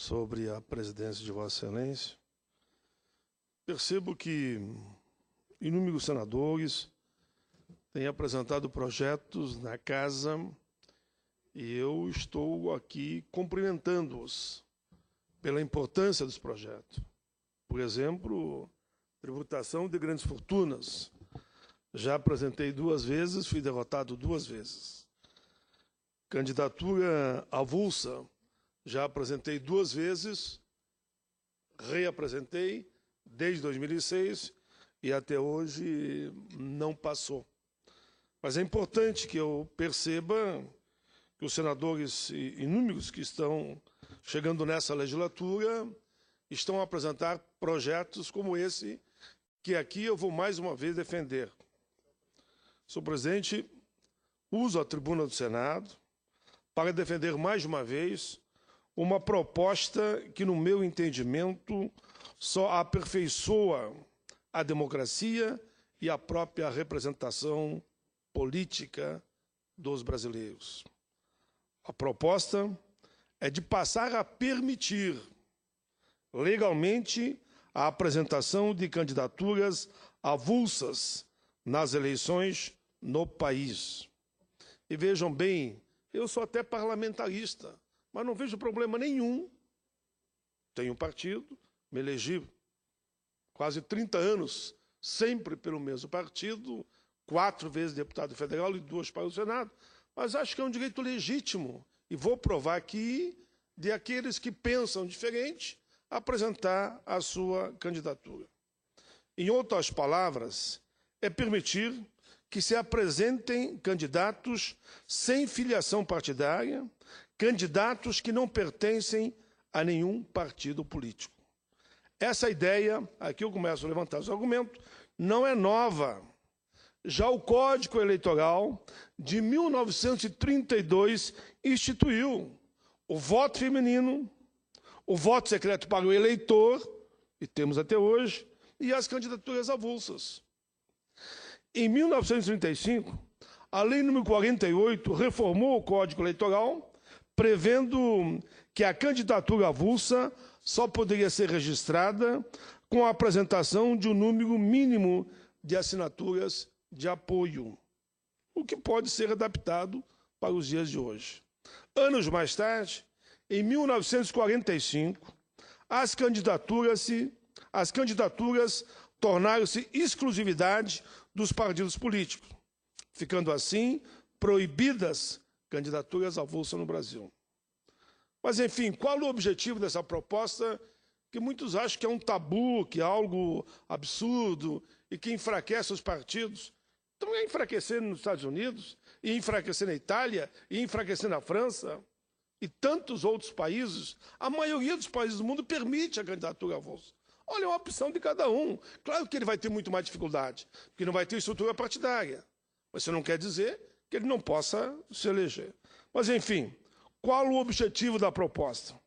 sobre a presidência de Vossa Excelência, percebo que inúmeros senadores têm apresentado projetos na Casa e eu estou aqui cumprimentando-os pela importância dos projetos. Por exemplo, tributação de grandes fortunas. Já apresentei 2 vezes, fui derrotado 2 vezes. Candidatura avulsa. Já apresentei 2 vezes, reapresentei desde 2006 e até hoje não passou. Mas é importante que eu perceba que os senadores inúmeros que estão chegando nessa legislatura estão a apresentar projetos como esse, que aqui eu vou mais uma vez defender. Senhor presidente, uso a tribuna do Senado para defender mais uma vez uma proposta que, no meu entendimento, só aperfeiçoa a democracia e a própria representação política dos brasileiros. A proposta é de passar a permitir legalmente a apresentação de candidaturas avulsas nas eleições no país. E vejam bem, eu sou até parlamentarista, mas não vejo problema nenhum. Tenho um partido, me elegi quase 30 anos, sempre pelo mesmo partido, 4 vezes deputado federal e 2 para o Senado, mas acho que é um direito legítimo, e vou provar aqui, de aqueles que pensam diferente, apresentar a sua candidatura. Em outras palavras, é permitir que se apresentem candidatos sem filiação partidária, candidatos que não pertencem a nenhum partido político. Essa ideia, aqui eu começo a levantar os argumentos, não é nova. Já o Código Eleitoral de 1932 instituiu o voto feminino, o voto secreto para o eleitor, e temos até hoje, e as candidaturas avulsas. Em 1935, a Lei nº 48 reformou o Código Eleitoral, prevendo que a candidatura avulsa só poderia ser registrada com a apresentação de um número mínimo de assinaturas de apoio, o que pode ser adaptado para os dias de hoje. Anos mais tarde, em 1945, as candidaturas tornaram-se exclusividade dos partidos políticos, ficando assim proibidas candidaturas avulsas no Brasil. Mas, enfim, qual o objetivo dessa proposta que muitos acham que é um tabu, que é algo absurdo e que enfraquece os partidos? Então é enfraquecer nos Estados Unidos, e enfraquecer na Itália, e enfraquecer na França e tantos outros países. A maioria dos países do mundo permite a candidatura avulsa. Olha, é uma opção de cada um. Claro que ele vai ter muito mais dificuldade, porque não vai ter estrutura partidária. Mas isso não quer dizer que ele não possa se eleger. Mas, enfim, qual o objetivo da proposta?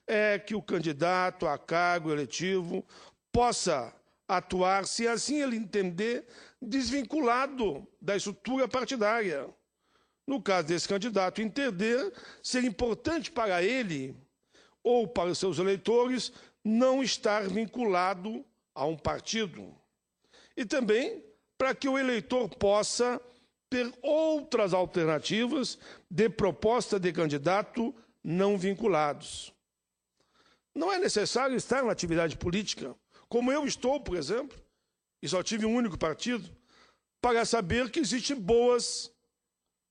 É que o candidato a cargo eletivo possa atuar, se assim ele entender, desvinculado da estrutura partidária. No caso desse candidato, entender ser importante para ele ou para os seus eleitores não estar vinculado a um partido. E também para que o eleitor possa ter outras alternativas de proposta de candidato não vinculados. Não é necessário estar na atividade política, como eu estou, por exemplo, e só tive um único partido, para saber que existem boas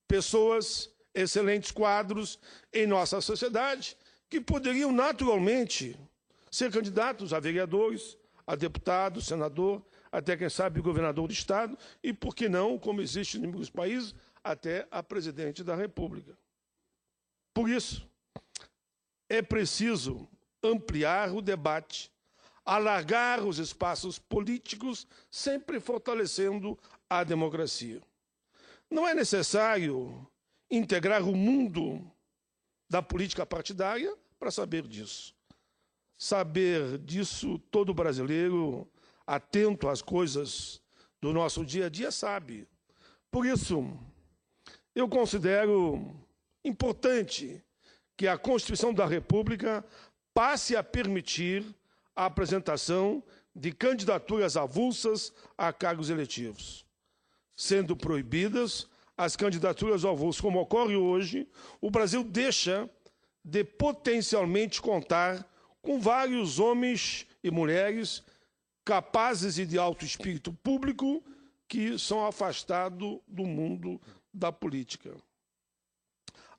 pessoas, excelentes quadros em nossa sociedade, que poderiam naturalmente ser candidatos a vereadores, a deputado, senador, até, quem sabe, governador do Estado, e, por que não, como existe em muitos países, até a presidente da República. Por isso, é preciso ampliar o debate, alargar os espaços políticos, sempre fortalecendo a democracia. Não é necessário integrar o mundo da política partidária para saber disso. Saber disso, todo brasileiro atento às coisas do nosso dia a dia sabe. Por isso, eu considero importante que a Constituição da República passe a permitir a apresentação de candidaturas avulsas a cargos eletivos. Sendo proibidas as candidaturas avulsas, como ocorre hoje, o Brasil deixa de potencialmente contar com vários homens e mulheres capazes e de alto espírito público que são afastados do mundo da política.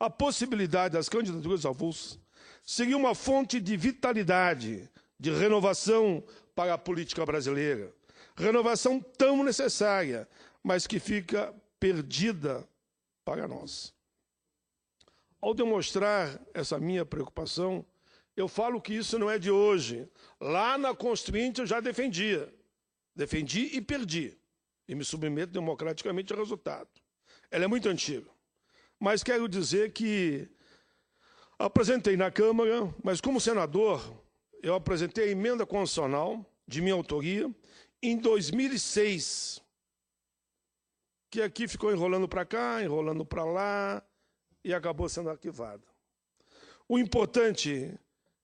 A possibilidade das candidaturas avulsas seria uma fonte de vitalidade, de renovação para a política brasileira. Renovação tão necessária, mas que fica perdida para nós. Ao demonstrar essa minha preocupação, eu falo que isso não é de hoje. Lá na Constituinte eu já defendia. Defendi e perdi. E me submeto democraticamente ao resultado. Ela é muito antiga. Mas quero dizer que apresentei na Câmara, mas como senador, eu apresentei a emenda constitucional, de minha autoria, em 2006, que aqui ficou enrolando para cá, enrolando para lá, e acabou sendo arquivada. O importante é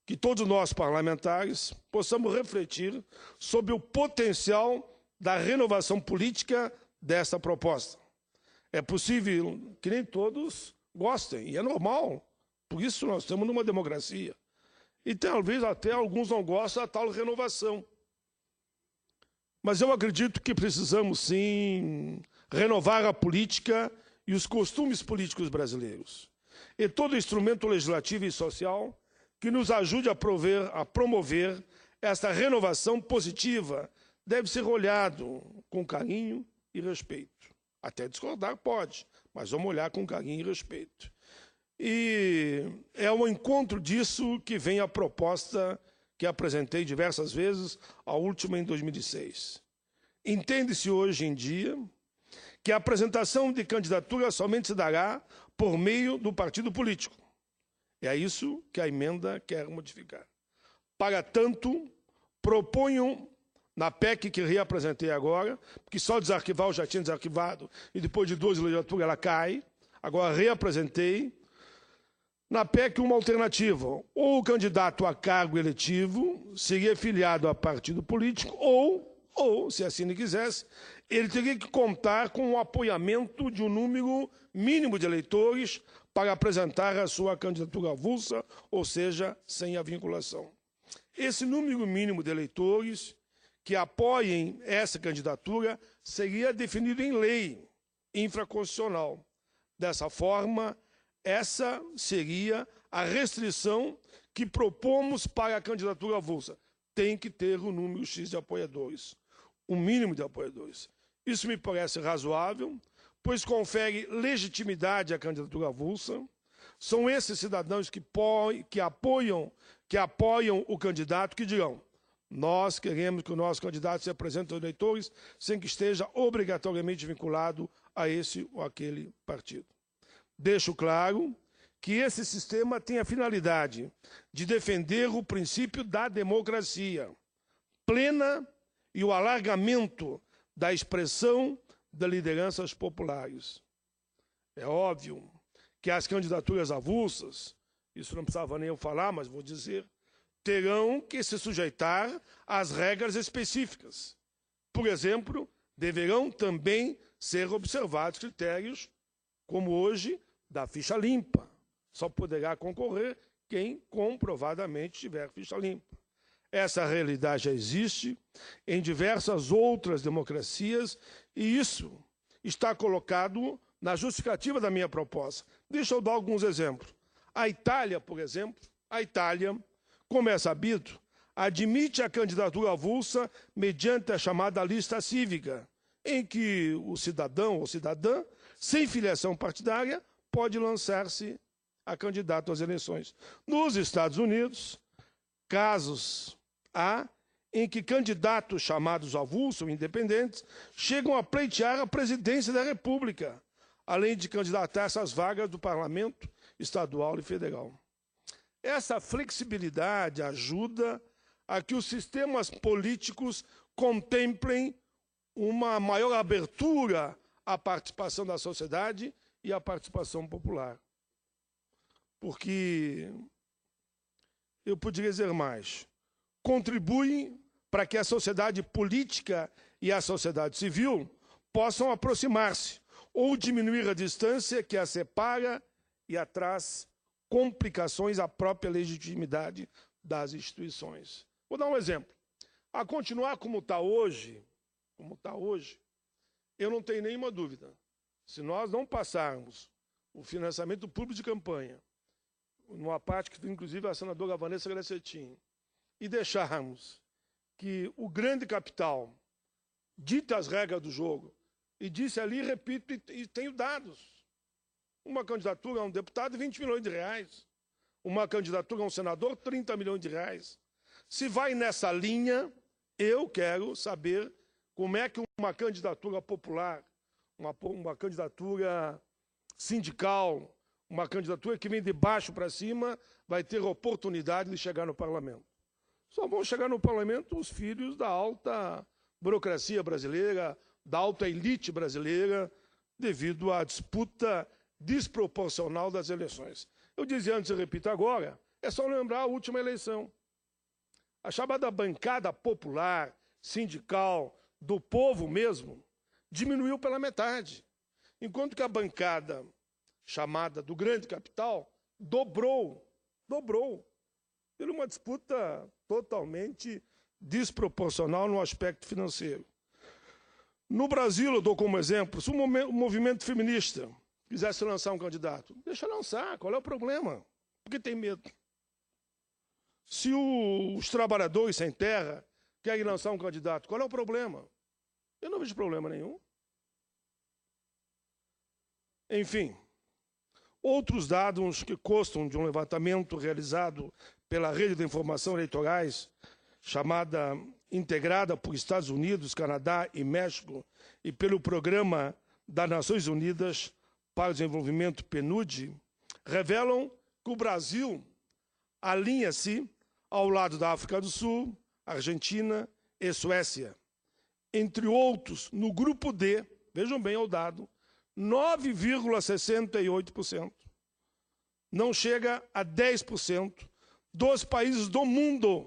que todos nós, parlamentares, possamos refletir sobre o potencial da renovação política dessa proposta. É possível que nem todos gostem, e é normal, por isso nós estamos numa democracia. E talvez até alguns não gostem da tal renovação. Mas eu acredito que precisamos, sim, renovar a política e os costumes políticos brasileiros. E todo instrumento legislativo e social que nos ajude a promover esta renovação positiva deve ser olhado com carinho e respeito. Até discordar pode, mas vamos olhar com carinho e respeito. E é ao encontro disso que vem a proposta que apresentei diversas vezes, a última em 2006. Entende-se hoje em dia que a apresentação de candidatura somente se dará por meio do partido político. É isso que a emenda quer modificar. Para tanto, proponho, na PEC que reapresentei agora, porque só desarquivar eu já tinha desarquivado, e depois de 2 legislaturas ela cai, agora reapresentei, na PEC uma alternativa, ou o candidato a cargo eletivo seria filiado a partido político, ou, se assim ele quisesse, ele teria que contar com o apoiamento de um número mínimo de eleitores para apresentar a sua candidatura avulsa, ou seja, sem a vinculação. Esse número mínimo de eleitores que apoiem essa candidatura seria definido em lei infraconstitucional. Dessa forma, essa seria a restrição que propomos para a candidatura avulsa. Tem que ter um número X de apoiadores, um mínimo de apoiadores. Isso me parece razoável, pois confere legitimidade à candidatura avulsa. São esses cidadãos que apoiam o candidato que dirão: nós queremos que o nosso candidato se apresente aos eleitores sem que esteja obrigatoriamente vinculado a esse ou aquele partido. Deixo claro que esse sistema tem a finalidade de defender o princípio da democracia plena e o alargamento da expressão das lideranças populares. É óbvio que as candidaturas avulsas, isso não precisava nem eu falar, mas vou dizer, terão que se sujeitar às regras específicas. Por exemplo, deverão também ser observados critérios, como hoje, da ficha limpa. Só poderá concorrer quem comprovadamente tiver ficha limpa. Essa realidade já existe em diversas outras democracias e isso está colocado na justificativa da minha proposta. Deixa eu dar alguns exemplos. A Itália, por exemplo, como é sabido, admite a candidatura avulsa mediante a chamada lista cívica, em que o cidadão ou cidadã, sem filiação partidária, pode lançar-se a candidato às eleições. Nos Estados Unidos, casos há em que candidatos chamados avulsos ou independentes chegam a pleitear a presidência da República, além de candidatar-se às vagas do parlamento estadual e federal. Essa flexibilidade ajuda a que os sistemas políticos contemplem uma maior abertura à participação da sociedade e à participação popular. Porque eu poderia dizer mais, contribuem para que a sociedade política e a sociedade civil possam aproximar-se ou diminuir a distância que a separa e a traz complicações à própria legitimidade das instituições. Vou dar um exemplo. A continuar como está hoje, eu não tenho nenhuma dúvida. Se nós não passarmos o financiamento público de campanha, numa parte que inclusive a senadora Vanessa Grassetin, e deixarmos que o grande capital dite as regras do jogo, e disse ali, repito, e tenho dados. Uma candidatura a um deputado, 20 milhões de reais. Uma candidatura a um senador, 30 milhões de reais. Se vai nessa linha, eu quero saber como é que uma candidatura popular, uma candidatura sindical, uma candidatura que vem de baixo para cima, vai ter oportunidade de chegar no parlamento. Só vão chegar no parlamento os filhos da alta burocracia brasileira, da alta elite brasileira, devido à disputa desproporcional das eleições. Eu dizia antes e repito agora, é só lembrar a última eleição. A chamada bancada popular, sindical, do povo mesmo, diminuiu pela metade. Enquanto que a bancada chamada do grande capital dobrou. Por uma disputa totalmente desproporcional no aspecto financeiro. No Brasil, eu dou como exemplo, se o movimento feminista quisesse lançar um candidato, deixa lançar, qual é o problema? Por que tem medo? Se os trabalhadores sem terra querem lançar um candidato, qual é o problema? Eu não vejo problema nenhum. Enfim, outros dados que constam de um levantamento realizado pela Rede de Informação Eleitorais, chamada integrada por Estados Unidos, Canadá e México, e pelo Programa das Nações Unidas para o Desenvolvimento, PNUD, revelam que o Brasil alinha-se ao lado da África do Sul, Argentina e Suécia. Entre outros, no grupo D, vejam bem o dado, 9,68%. Não chega a 10% dos países do mundo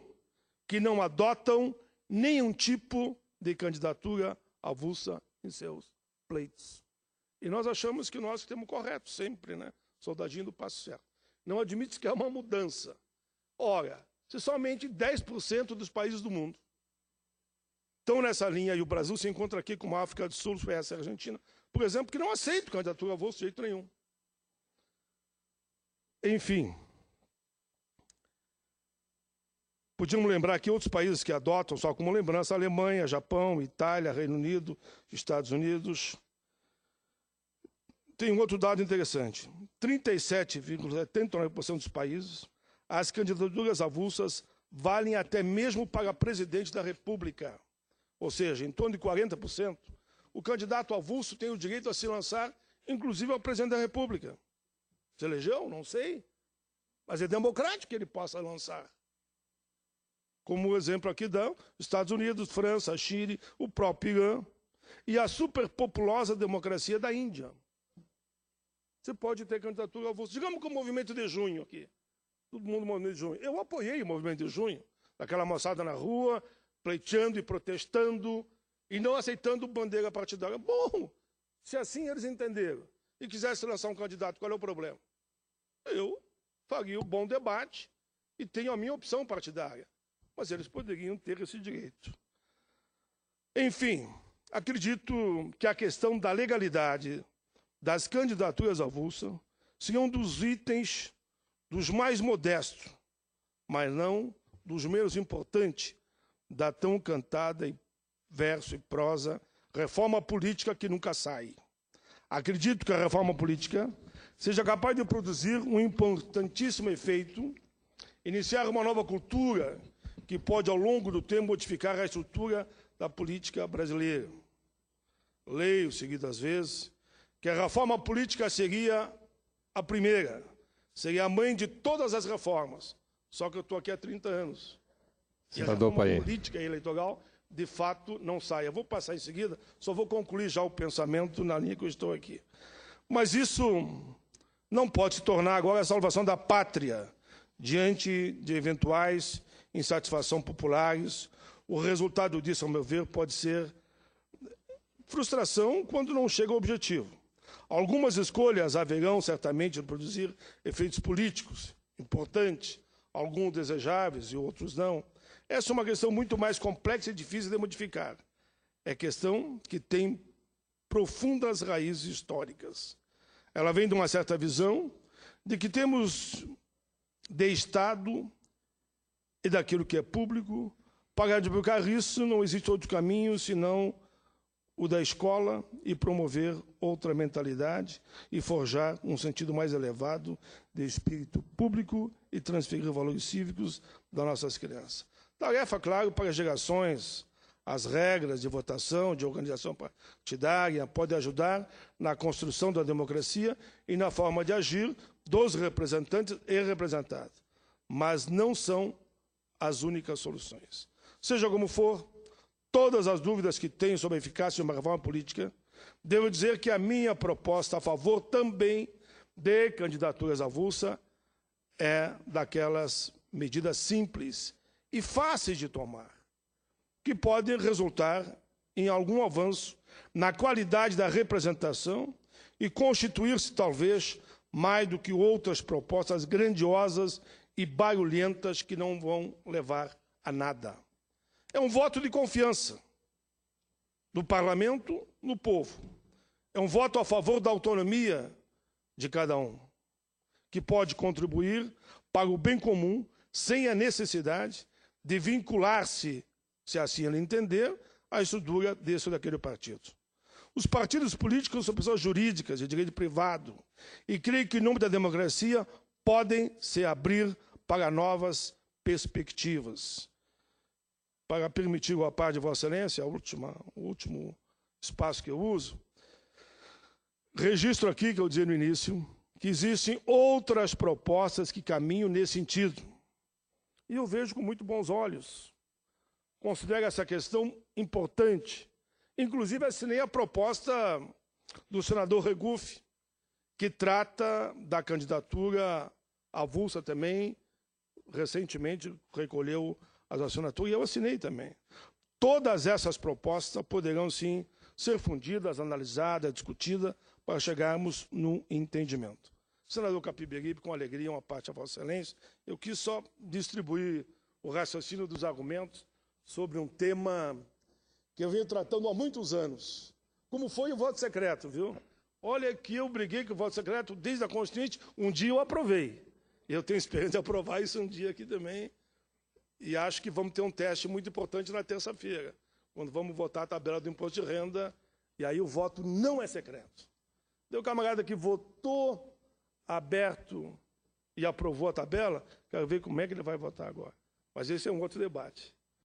que não adotam nenhum tipo de candidatura avulsa em seus pleitos. E nós achamos que nós temos correto, sempre, né? Soldadinho do passo certo. Não admite que é uma mudança. Ora, se somente 10% dos países do mundo estão nessa linha, e o Brasil se encontra aqui com a África do Sul, Suécia e Argentina, por exemplo, que não aceitam candidatura avulsa de jeito nenhum. Enfim, podíamos lembrar aqui outros países que adotam, só como lembrança, Alemanha, Japão, Itália, Reino Unido, Estados Unidos. Tem um outro dado interessante. 37,79% dos países, as candidaturas avulsas valem até mesmo para presidente da República. Ou seja, em torno de 40%, o candidato avulso tem o direito a se lançar, inclusive ao presidente da República. Se elegeu? Não sei. Mas é democrático que ele possa lançar. Como exemplo aqui dão Estados Unidos, França, Chile, o próprio Irã e a superpopulosa democracia da Índia. Você pode ter candidatura avulsa. Digamos que o movimento de junho aqui. Todo mundo no movimento de junho. Eu apoiei o movimento de junho, daquela moçada na rua, pleiteando e protestando e não aceitando bandeira partidária. Bom, se assim eles entenderam e quisessem lançar um candidato, qual é o problema? Eu faria um bom debate e tenho a minha opção partidária. Mas eles poderiam ter esse direito. Enfim, acredito que a questão da legalidade das candidaturas avulsas seria um dos itens dos mais modestos, mas não dos menos importantes da tão cantada em verso e prosa reforma política que nunca sai. Acredito que a reforma política seja capaz de produzir um importantíssimo efeito, iniciar uma nova cultura que pode, ao longo do tempo, modificar a estrutura da política brasileira. Leio, seguidas vezes, que a reforma política seria a primeira, seria a mãe de todas as reformas. Só que eu estou aqui há 30 anos. E a reforma política e eleitoral, de fato, não sai. Eu vou passar em seguida, só vou concluir já o pensamento na linha que eu estou aqui. Mas isso não pode se tornar agora a salvação da pátria, diante de eventuais insatisfações populares. O resultado disso, ao meu ver, pode ser frustração quando não chega ao objetivo. Algumas escolhas haverão, certamente, de produzir efeitos políticos importantes, alguns desejáveis e outros não. Essa é uma questão muito mais complexa e difícil de modificar. É questão que tem profundas raízes históricas. Ela vem de uma certa visão de que temos de Estado e daquilo que é público. Para divulgar isso, não existe outro caminho senão o da escola e promover outra mentalidade e forjar um sentido mais elevado de espírito público e transferir valores cívicos das nossas crianças. Tarefa, claro, para as gerações. As regras de votação, de organização partidária podem ajudar na construção da democracia e na forma de agir dos representantes e representados, mas não são as únicas soluções. Seja como for, todas as dúvidas que tenho sobre a eficácia de uma reforma política, devo dizer que a minha proposta a favor também de candidaturas avulsas é daquelas medidas simples e fáceis de tomar, que podem resultar em algum avanço na qualidade da representação e constituir-se, talvez, mais do que outras propostas grandiosas e barulhentas que não vão levar a nada. É um voto de confiança do parlamento no povo. É um voto a favor da autonomia de cada um, que pode contribuir para o bem comum sem a necessidade de vincular-se, se assim ele entender, à estrutura desse ou daquele partido. Os partidos políticos são pessoas jurídicas, de direito privado, e creio que, em nome da democracia, podem se abrir para novas perspectivas. Para permitir a parte de Vossa Excelência, o último espaço que eu uso, registro aqui, que eu dizia no início, que existem outras propostas que caminham nesse sentido. E eu vejo com muito bons olhos. Considero essa questão importante. Inclusive, assinei a proposta do senador Regufe, que trata da candidatura avulsa também, recentemente recolheu as assinaturas, e eu assinei também. Todas essas propostas poderão, sim, ser fundidas, analisadas, discutidas, para chegarmos num entendimento. Senador Capiberibe, com alegria, uma parte a Vossa Excelência, eu quis só distribuir o raciocínio dos argumentos sobre um tema que eu venho tratando há muitos anos, como foi o voto secreto, viu? Olha que eu briguei com o voto secreto desde a Constituinte, um dia eu aprovei. Eu tenho experiência de aprovar isso um dia aqui também, e acho que vamos ter um teste muito importante na terça-feira, quando vamos votar a tabela do imposto de renda, e aí o voto não é secreto. Deu camarada que votou aberto e aprovou a tabela, quero ver como é que ele vai votar agora. Mas esse é um outro debate.